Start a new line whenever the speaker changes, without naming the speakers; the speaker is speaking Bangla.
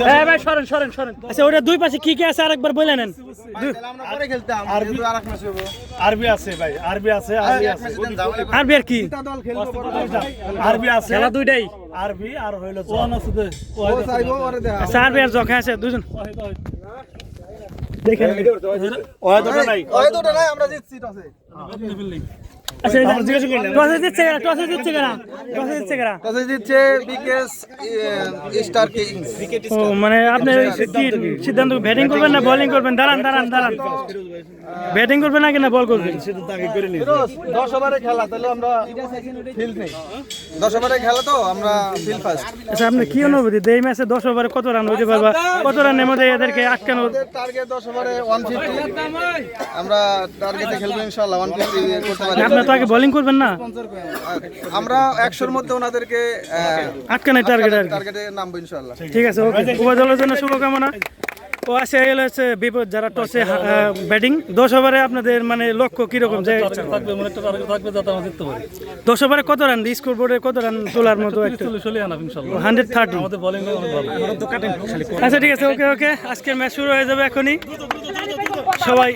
হ্যাঁ ভাই সরেন সরেন সরেন। আচ্ছা ওটা দুই পাশে কি কি আছে আরেকবার বলে নেন।
আরবি আছে ভাই, আরবি আছে,
আরবি আর কি
আরবি আছে,
খেলা দুইটাই
আরবি আর হইলো
আচ্ছা আরবি আর জখা আছে দুজন দেখেন।
ওই দুটো নাই,
আমরা জিতছি টসে।
আচ্ছা টসে দিচ্ছে কারা, টসে দিচ্ছে কারা, টসে দিচ্ছে কারা?
টসে জিতছে বিকেএস স্টার কিংস।
ও মানে আপনি কি সিদ্ধান্ত ব্যাটিং করবেন না বোলিং করবেন? দাঁড়ান দাঁড়ান দাঁড়ান, ব্যাটিং করবেন নাকি না বল করবেন?
10 ওভারে খেলা, তাহলে আমরা ফিল্ড নেই। 10 ওভারে খেলা তো আমরা ফিল্ড ফার্স্ট।
আচ্ছা আপনি কি অনুভূতি এই ম্যাচে 10 ওভারে কত রান হইতে পারবা, কত রানের মধ্যে এদেরকে আটকানোর
টার্গেট 10 ওভারে 150, আমরা টার্গেটে খেলবো ইনশাআল্লাহ 150 করতে পারি।
আপনি তো আগে বোলিং করবেন না?
আমরা 100 এর মধ্যে ওনাদেরকে
আটকানোর
টার্গেটে নামবো ইনশাআল্লাহ।
ঠিক আছে, ওকে। উভয় দলের জন্য শুভকামনা। ও আসে গেল হচ্ছে বিপদ যারা টসে ব্যাটিং। 10 ওভারে আপনাদের মানে লক্ষ্য কিরকম যে 10 ওভারে কত রান, স্কোর বোর্ডে কত রান তোলার মতো? 130। আচ্ছা ঠিক আছে, ওকে ওকে। আজকের ম্যাচ শুরু হয়ে যাবে এখনই, সবাই